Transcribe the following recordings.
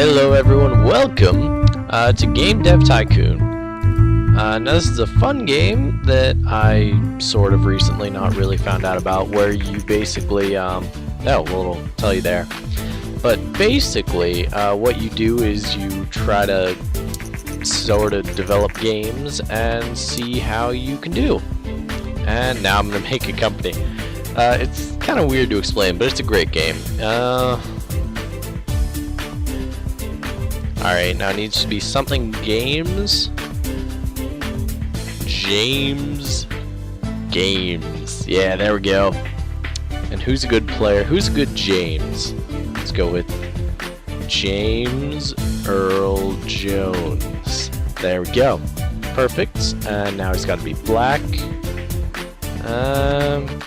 Hello everyone, welcome to Game Dev Tycoon. Now this is a fun game that I sort of recently not really found out about, where you basically, it'll tell you there. But basically, what you do is you try to sort of develop games and see how you can do. And now I'm going to make a company. It's kind of weird to explain, but it's a great game. Alright, now it needs to be something games. James Games. Yeah, there we go. And who's a good player? Who's a good James? Let's go with James Earl Jones. There we go. Perfect. And now he's got to be black.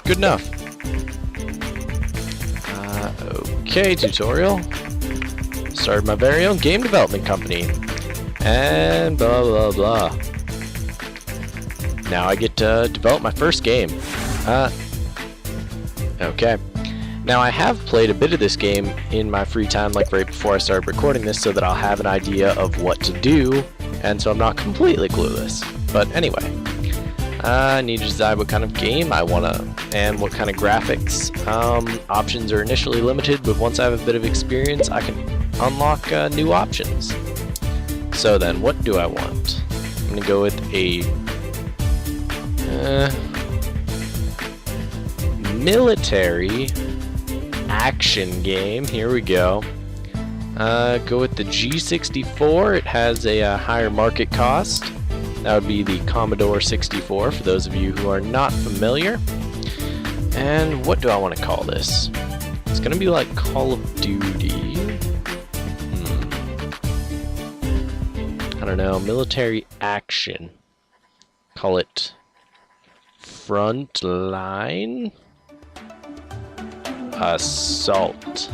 Good enough. Okay, tutorial. Started my very own game development company. And blah blah blah. Now I get to develop my first game. Okay. Now I have played a bit of this game in my free time, like right before I started recording this, so that I'll have an idea of what to do, and so I'm not completely clueless. But anyway, I need to decide what kind of game I wanna and what kind of graphics. Options are initially limited, but once I have a bit of experience, I can unlock new options. So then, what do I want? I'm gonna go with a military action game. Here we go. Go with the G64. It has a higher market cost. That would be the Commodore 64 for those of you who are not familiar. And what do I want to call this? It's gonna be like Call of Duty. I don't know, military action. Call it Frontline Assault.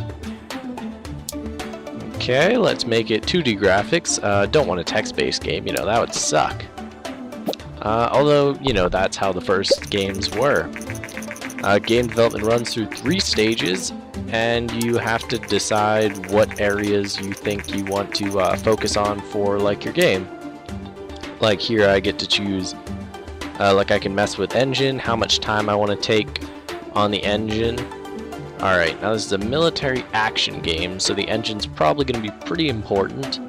Okay, let's make it 2D graphics. Don't want a text-based game, that would suck. Although, that's how the first games were. Game development runs through 3 stages, and you have to decide what areas you think you want to focus on for, like, your game. Like here, I get to choose, I can mess with engine, how much time I want to take on the engine. Alright, now this is a military action game, so the engine's probably going to be pretty important,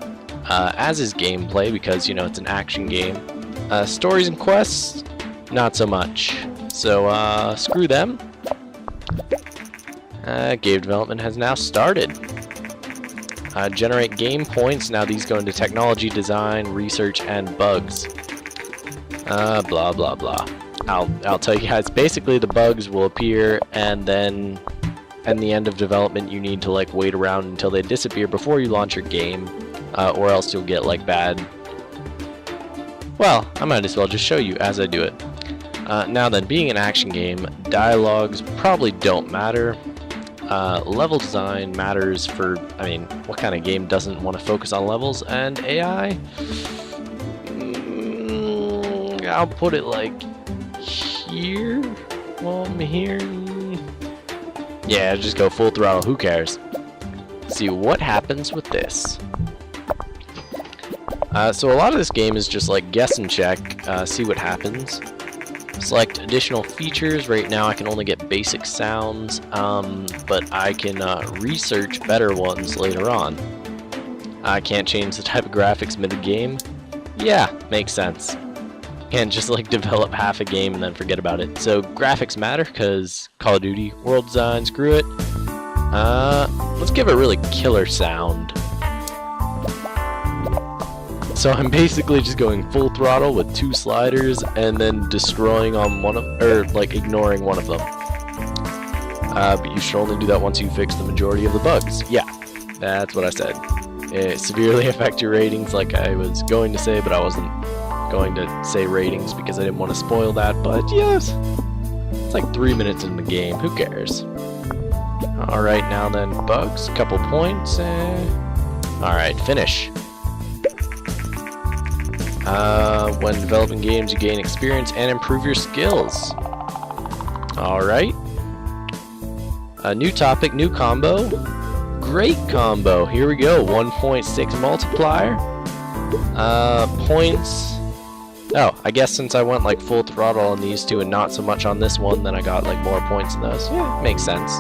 as is gameplay, because, it's an action game. Stories and quests, not so much. So, screw them. Game development has now started. Generate game points. Now these go into technology, design, research, and bugs. Blah blah blah. I'll tell you guys. Basically, the bugs will appear, and then at the end of development, you need to wait around until they disappear before you launch your game, or else you'll get baad. Well, I might as well just show you as I do it. Now then, being an action game, dialogues probably don't matter. Level design matters for, what kind of game doesn't want to focus on levels? And AI? I'll put it here. While I'm here. Yeah, just go full throttle, who cares? See what happens with this. So a lot of this game is just guess and check, see what happens. Select additional features. Right now I can only get basic sounds, but I can research better ones later on. I can't change the type of graphics mid-game. Yeah, makes sense. Can't just develop half a game and then forget about it. So graphics matter because Call of Duty, world design, screw it. Let's give it a really killer sound. So I'm basically just going full throttle with 2 sliders and then destroying on one of, ignoring one of them. But you should only do that once you fix the majority of the bugs. Yeah, that's what I said. It severely affect your ratings, like I was going to say, but I wasn't going to say ratings because I didn't want to spoil that. But yes, it's 3 minutes in the game. Who cares? All right, now then, bugs, couple points. All right, finish. When developing games, you gain experience and improve your skills. Alright. A new topic, new combo. great combo. Here we go. 1.6 multiplier. Points. Oh, I guess since I went like full throttle on these two and not so much on this one, then I got like more points in those. Yeah, makes sense.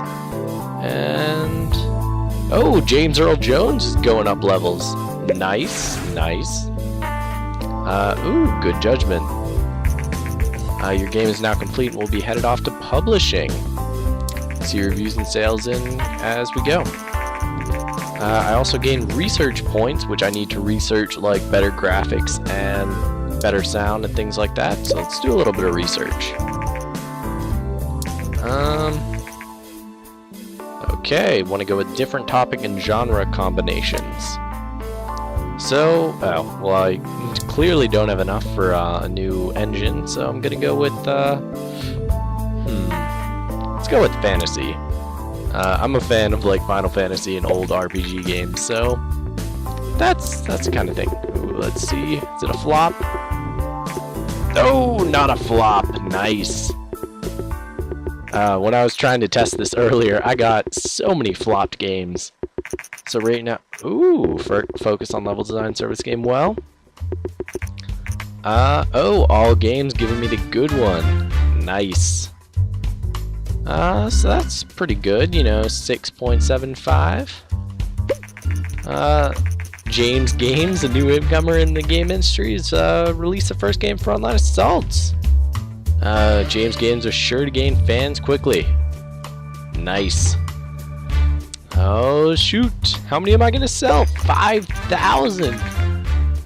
And oh, James Earl Jones is going up levels. Nice, nice. Ooh, good judgment. Your game is now complete and will be headed off to publishing. See reviews and sales in as we go. I also gained research points, which I need to research like better graphics and better sound and things like that. So let's do a little bit of research. Okay, want to go with different topic and genre combinations. So, oh, well, I clearly don't have enough for a new engine, so I'm gonna go with, let's go with fantasy. I'm a fan of like Final Fantasy and old RPG games, so that's the kind of thing. Ooh, let's see, is it a flop? Oh, not a flop. Nice. When I was trying to test this earlier, I got so many flopped games. So right now, ooh, focus on level design service game. Well, oh, all games giving me the good one. Nice. So that's pretty good, you know, 6.75. James Games, a new incomer in the game industry, has released the first game for online assaults. James Games are sure to gain fans quickly. Nice. Oh, shoot. How many am I going to sell? 5,000.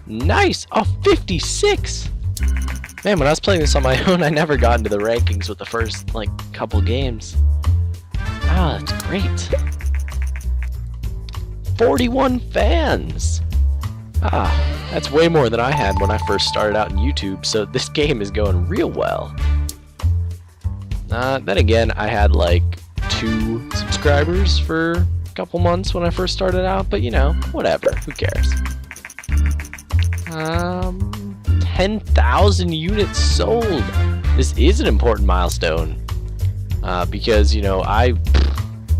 Nice. Oh, 56. Man, when I was playing this on my own, I never got into the rankings with the first, like, couple games. Ah, that's great. 41 fans. Ah, that's way more than I had when I first started out in YouTube, so this game is going real well. Then again, I had like 2 subscribers for a couple months when I first started out, but you know, whatever, who cares. 10,000 units sold. This is an important milestone, because, you know, I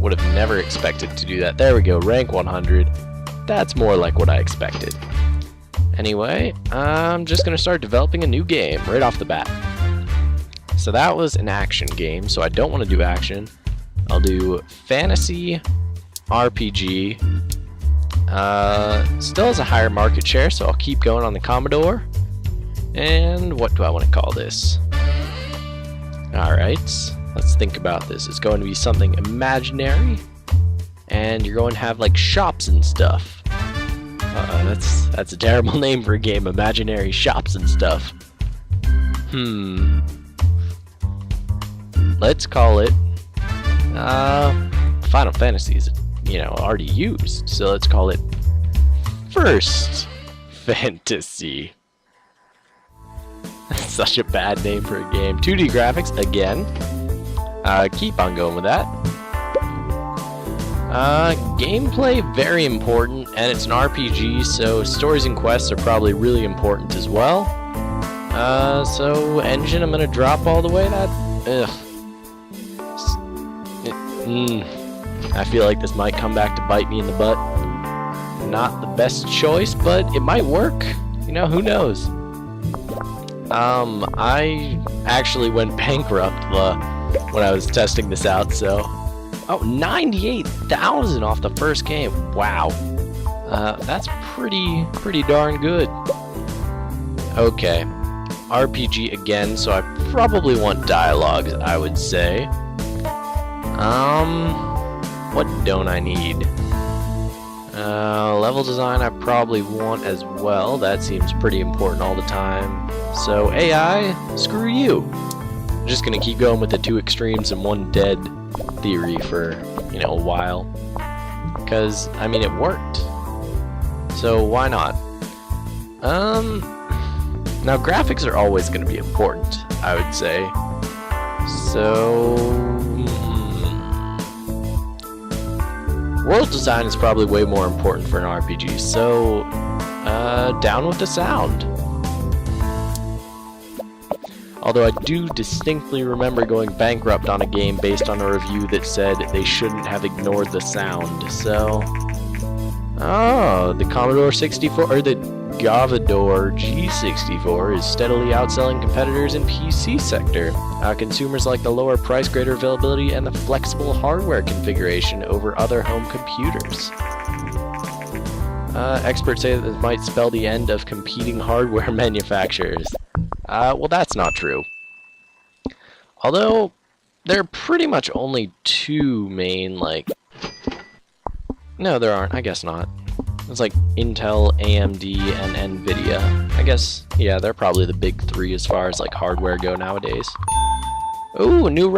would have never expected to do that. There we go, rank 100. That's more like what I expected. Anyway, I'm just going to start developing a new game right off the bat. So that was an action game, so I don't want to do action. I'll do fantasy, RPG. Still has a higher market share, so I'll keep going on the Commodore. And what do I want to call this? Alright, let's think about this. It's going to be something imaginary, and you're going to have like shops and stuff. That's a terrible name for a game, imaginary shops and stuff. Let's call it Final Fantasy is, you know, already used, so let's call it First Fantasy. That's such a bad name for a game. 2D graphics again. Keep on going with that. Gameplay, very important, and it's an RPG, so stories and quests are probably really important as well. So engine, I'm gonna drop all the way. I feel like this might come back to bite me in the butt. Not the best choice, but it might work. You know, who knows? I actually went bankrupt when I was testing this out, so... Oh, 98,000 off the first game. Wow. That's pretty darn good. Okay. RPG again, so I probably want dialogue, I would say. What don't I need? Level design I probably want as well. That seems pretty important all the time. So AI, screw you. I'm just gonna keep going with the 2 extremes and 1 dead theory for, you know, a while. Because, I mean, it worked. So why not? Now graphics are always gonna be important, I would say. So... world design is probably way more important for an RPG, so down with the sound. Although I do distinctly remember going bankrupt on a game based on a review that said they shouldn't have ignored the sound, so... Oh, the Commodore 64, or the Gavador G64 is steadily outselling competitors in PC sector. Consumers like the lower price, greater availability, and the flexible hardware configuration over other home computers. Experts say that this might spell the end of competing hardware manufacturers. Well, that's not true. Although, there are pretty much only two main, like... No, there aren't. I guess not. It's like Intel, AMD, and NVIDIA. I guess, yeah, they're probably the big three as far as, like, hardware go nowadays. Ooh, a new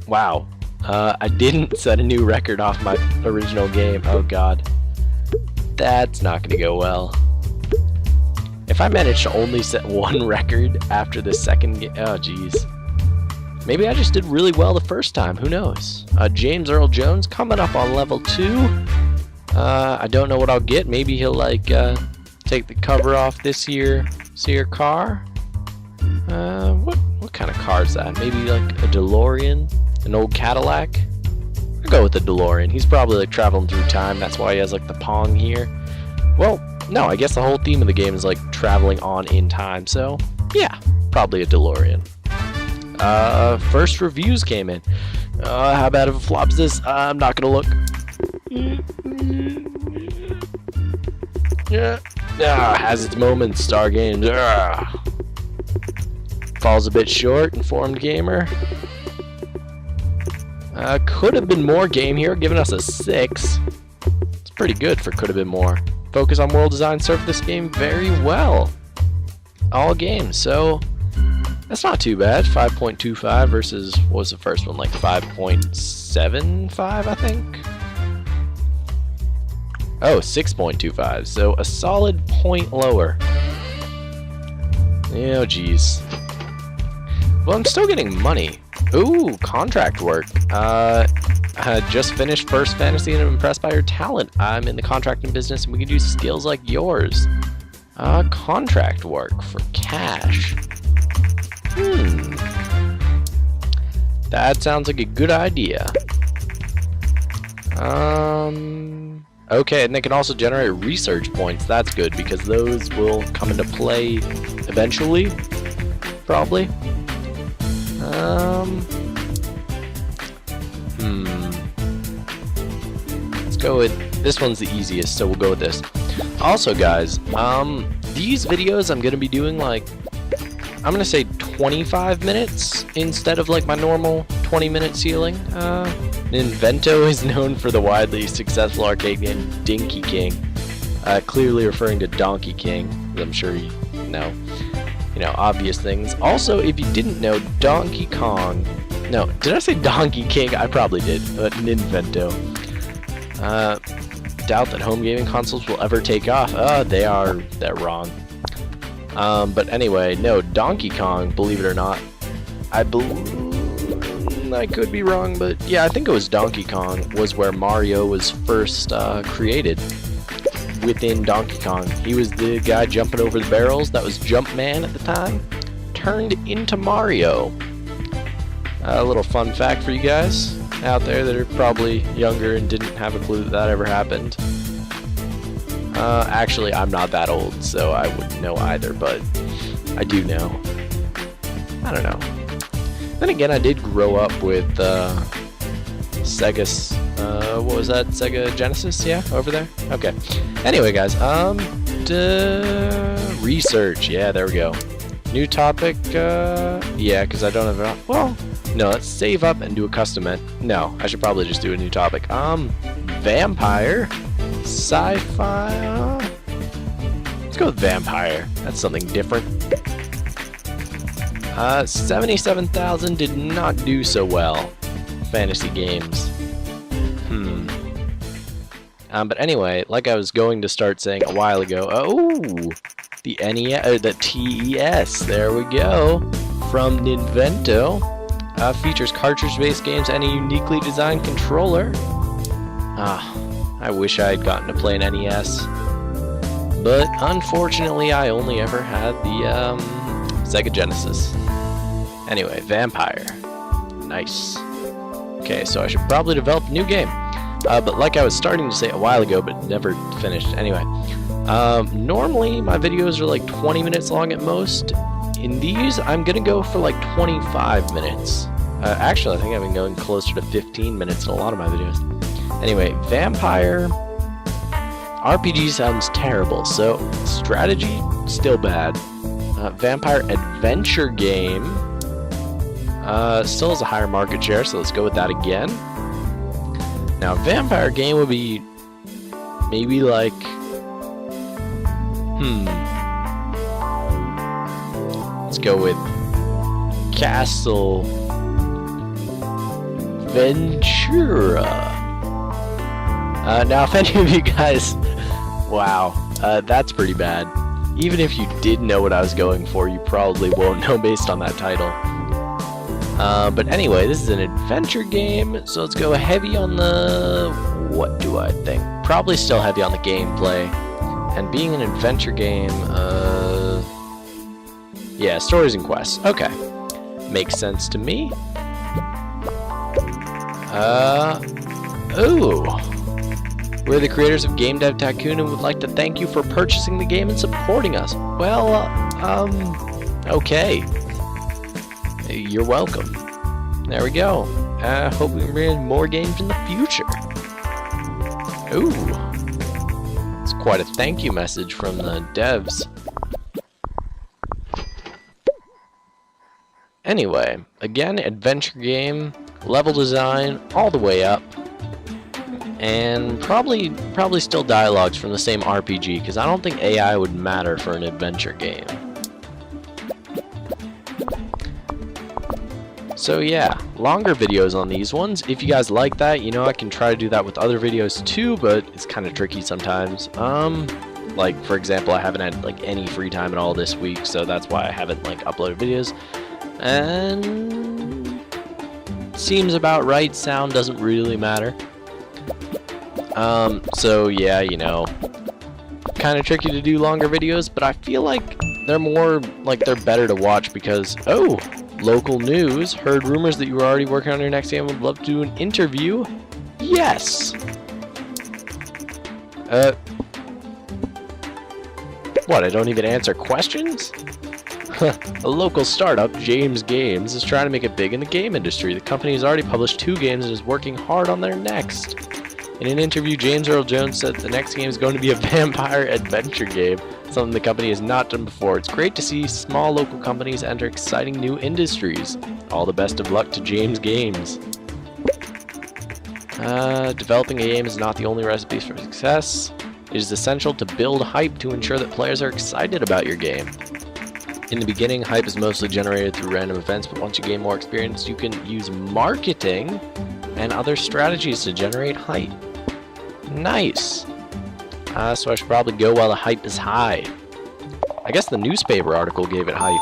Wow. I didn't set a new record off my original game. Oh, God. That's not gonna go well. If I manage to only set one record after the second game... Oh, jeez. Maybe I just did really well the first time. Who knows? James Earl Jones coming up on level 2. I don't know what I'll get. Maybe he'll, like, take the cover off this year. See your car? What kind of car is that? Maybe, like, a DeLorean? An old Cadillac? I'll go with the DeLorean. He's probably, like, traveling through time. That's why he has, like, the Pong here. Well, no, I guess the whole theme of the game is, like, traveling on in time. So, yeah, probably a DeLorean. First reviews came in. How bad of a flop is this? I'm not gonna look. Yeah. Has its moments, Star Games. Falls a bit short, Informed Gamer. Could have been more game here, giving us a 6. It's pretty good for could have been more. Focus on world design served this game very well. All games, so that's not too bad. 5.25 versus, what was the first one, like 5.75, I think? Oh, 6.25, so a solid point lower. Oh, geez. Well, I'm still getting money. Ooh, contract work. I just finished First Fantasy and I'm impressed by your talent. I'm in the contracting business and we can do skills like yours. Contract work for cash. That sounds like a good idea. Okay, and they can also generate research points. That's good because those will come into play eventually, probably. Let's go with this one's the easiest, so we'll go with this. Also, guys, these videos I'm gonna be doing like I'm gonna say 25 minutes instead of like my normal 20-minute ceiling. Invento is known for the widely successful arcade game Dinky King, clearly referring to Donkey King, as I'm sure you know, obvious things. Also, if you didn't know, Donkey Kong, no, did I say Donkey King? I probably did, but Invento. Doubt that home gaming consoles will ever take off. They're wrong. But anyway, no, Donkey Kong, believe it or not, I could be wrong, but yeah, I think it was Donkey Kong was where Mario was first created within Donkey Kong. He was the guy jumping over the barrels. That was Jumpman at the time, turned into Mario. A little fun fact for you guys out there that are probably younger and didn't have a clue that ever happened. Actually, I'm not that old, so I wouldn't know either, but I do know. I don't know. Then again, I did grow up with Sega's, what was that? Sega Genesis? Yeah, over there? Okay. Anyway, guys, research. Yeah, there we go. New topic, yeah, because I don't have it. Well, no, let's save up and do a custom. No, I should probably just do a new topic. Vampire. Sci-fi. Let's go with vampire. That's something different. 77,000 did not do so well. Fantasy games. But anyway, like I was going to start saying a while ago. Oh, the NES, the TES. There we go. From Ninvento. Features cartridge-based games and a uniquely designed controller. I wish I had gotten to play an NES, but unfortunately I only ever had the Sega Genesis. Anyway, Vampire. Nice. Okay, so I should probably develop a new game. But like I was starting to say a while ago, but never finished. Anyway, normally my videos are like 20 minutes long at most. In these, I'm gonna go for like 25 minutes. Actually, I think I've been going closer to 15 minutes in a lot of my videos. Anyway, Vampire RPG sounds terrible, so strategy, still bad. Vampire adventure game still has a higher market share, so let's go with that again. Now, vampire game would be maybe like, let's go with Castle Ventura. Now, if any of you guys, wow, that's pretty bad. Even if you did know what I was going for, you probably won't know based on that title. But anyway, this is an adventure game, so let's go heavy on the... what do I think? Probably still heavy on the gameplay. And being an adventure game, yeah, stories and quests. Okay. Makes sense to me. Ooh. We're the creators of Game Dev Tycoon and would like to thank you for purchasing the game and supporting us. Well, okay. You're welcome. There we go. Hope we can bring more games in the future. Ooh. It's quite a thank you message from the devs. Anyway, again, adventure game, level design, all the way up. And probably still dialogues from the same RPG, because I don't think AI would matter for an adventure game. So yeah, longer videos on these ones. If you guys like that, you know, I can try to do that with other videos too, but it's kind of tricky sometimes. Like for example, I haven't had like any free time at all this week, so that's why I haven't like uploaded videos. And seems about right. Sound doesn't really matter. So yeah, you know, kind of tricky to do longer videos, but I feel like they're more, like they're better to watch because, oh, local news, heard rumors that you were already working on your next game, would love to do an interview. Yes! What, I don't even answer questions? A local startup, James Games, is trying to make it big in the game industry. The company has already published 2 games and is working hard on their next. In an interview, James Earl Jones said the next game is going to be a vampire adventure game, something the company has not done before. It's great to see small local companies enter exciting new industries. All the best of luck to James Games. Developing a game is not the only recipe for success. It is essential to build hype to ensure that players are excited about your game. In the beginning, hype is mostly generated through random events, but once you gain more experience, you can use marketing and other strategies to generate hype. Nice! So I should probably go while the hype is high. I guess the newspaper article gave it hype.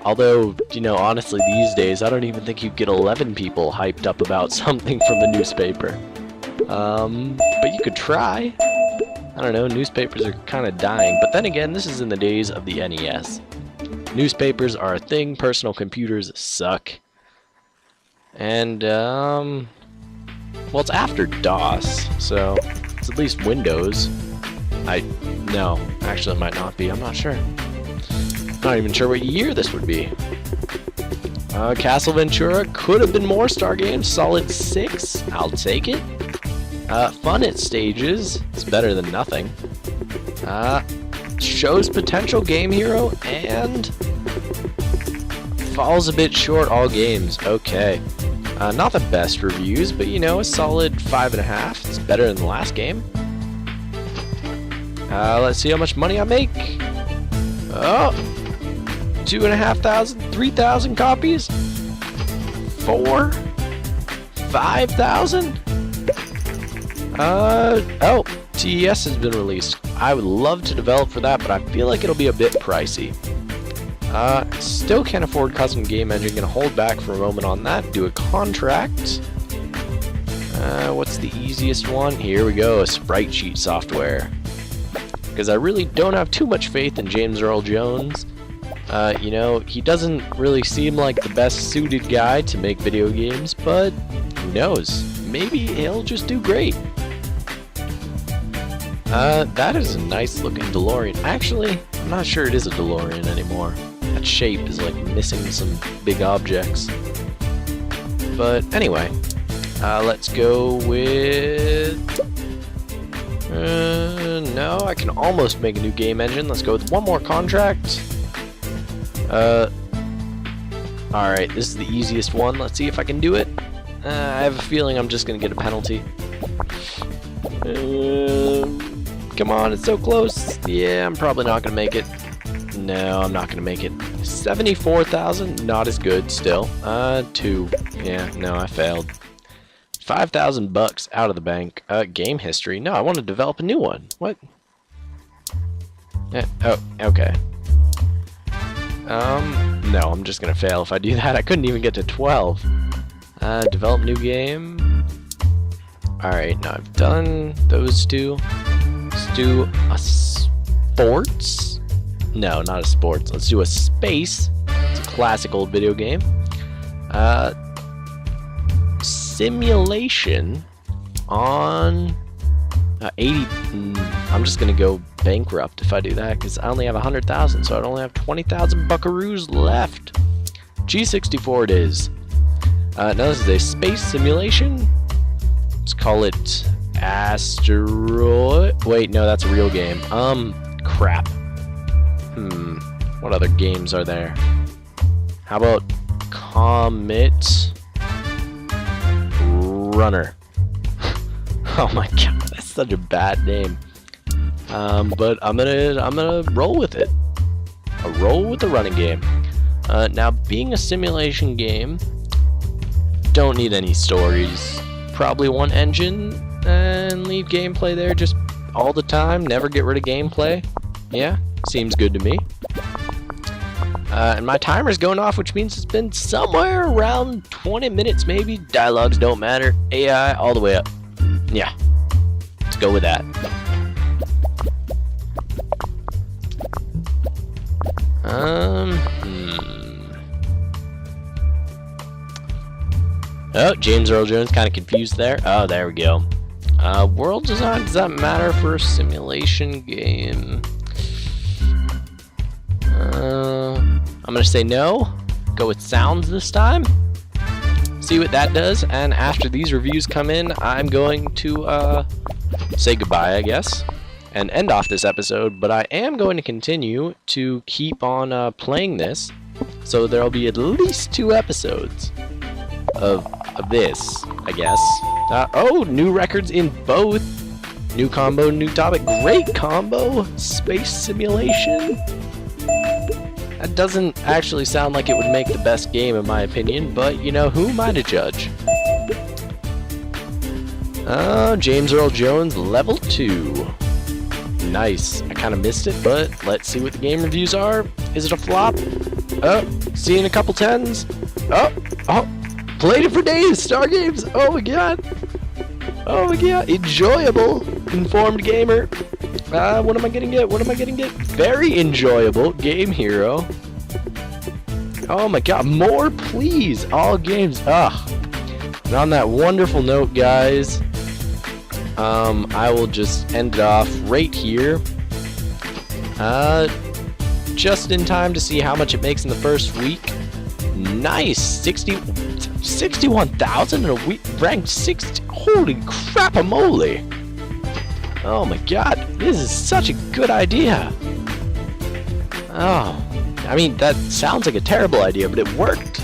Although, you know, honestly, these days, I don't even think you'd get 11 people hyped up about something from the newspaper. But you could try. I don't know, newspapers are kind of dying. But then again, this is in the days of the NES. Newspapers are a thing, personal computers suck. And, well, it's after DOS, so it's at least Windows. No, actually it might not be, I'm not sure. Not even sure what year this would be. Castle Ventura could have been more. Star Games, solid 6, I'll take it. Fun at stages, it's better than nothing. Shows potential, Game Hero, and falls a bit short, all games. Okay. Not the best reviews, but you know, a solid 5.5. It's better than the last game. Let's see how much money I make. Oh, 2,500, 3,000 copies. 4, 5,000. Oh, TES has been released. I would love to develop for that, but I feel like it'll be a bit pricey. Still can't afford custom game engine. Gonna hold back for a moment on that. Do a contract. What's the easiest one? Here we go, a sprite sheet software. Because I really don't have too much faith in James Earl Jones. You know, he doesn't really seem like the best suited guy to make video games, but who knows? Maybe he'll just do great. That is a nice looking DeLorean. Actually, I'm not sure it is a DeLorean anymore. That shape is like missing some big objects. But anyway, let's go with... no, I can almost make a new game engine. Let's go with one more contract. Alright, this is the easiest one. Let's see if I can do it. I have a feeling I'm just gonna get a penalty. Come on, it's so close. Yeah, I'm probably not gonna make it. No, I'm not gonna make it. 74,000, not as good still. 2. Yeah, no, I failed. 5,000 bucks out of the bank. Game history. No, I want to develop a new one. What? Oh, okay. No, I'm just gonna fail if I do that. I couldn't even get to 12. Develop new game. Alright, now I've done those two. Let's do a sports. No, not a sports. Let's do a space. It's a classic old video game. Simulation on 80. I'm just gonna go bankrupt if I do that because I only have 100,000, so I only have 20,000 buckaroos left. G64 it is. Now this is a space simulation. Let's call it Asteroid. Wait, no, that's a real game. Crap. What other games are there? How about Comet Runner? Oh my god, that's such a bad name. But I'm gonna roll with it. A roll with the running game. Now, being a simulation game, don't need any stories. Probably one engine and leave gameplay there just all the time. Never get rid of gameplay. Yeah, seems good to me. And my timer's going off, which means it's been somewhere around 20 minutes maybe. Dialogues don't matter. AI all the way up. Yeah, let's go with that. Oh, James Earl Jones, kind of confused there. Oh, there we go. World design, does that matter for a simulation game? I'm gonna say no. Go with sounds this time. See what that does, and after these reviews come in, I'm going to say goodbye, I guess, and end off this episode, but I am going to continue to keep on playing this, so there'll be at least 2 episodes of this, I guess. Oh, new records in both. New combo, new topic. Great combo. Space simulation. That doesn't actually sound like it would make the best game in my opinion, but you know, who am I to judge? James Earl Jones, level 2. Nice. I kind of missed it, but let's see what the game reviews are. Is it a flop? Oh, seeing a couple 10s. Oh, played it for days. Star Games. Oh my god. Oh my god. Enjoyable. Informed gamer. What am I gonna get? What am I gonna get? Very enjoyable. Game Hero. Oh my god. More, please. All games. And on that wonderful note, guys, I will just end it off right here. Just in time to see how much it makes in the first week. Nice. 61,000 in a week. Ranked 60. Holy crap-a-moly. Oh my god. This is such a good idea. Oh. I mean, that sounds like a terrible idea, but it worked.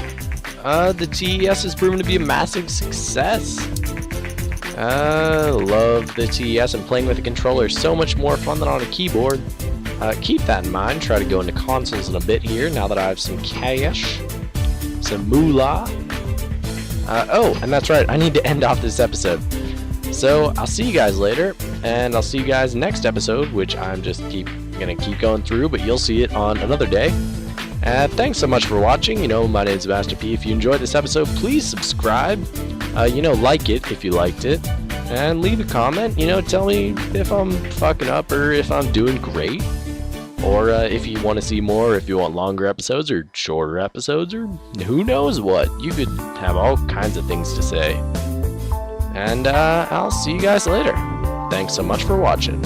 The TES has proven to be a massive success. Love the TES, and playing with a controller is so much more fun than on a keyboard. Keep that in mind. Try to go into consoles in a bit here, now that I have some cash. Some moolah. Oh, and that's right, I need to end off this episode. So, I'll see you guys later, and I'll see you guys next episode, which I'm just gonna keep going through, but you'll see it on another day. Thanks so much for watching. You know, my name's theMastaaP. If you enjoyed this episode, please subscribe. Like it if you liked it. And leave a comment. Tell me if I'm fucking up or if I'm doing great. Or if you want to see more, if you want longer episodes or shorter episodes, or who knows what. You could have all kinds of things to say. And I'll see you guys later. Thanks so much for watching.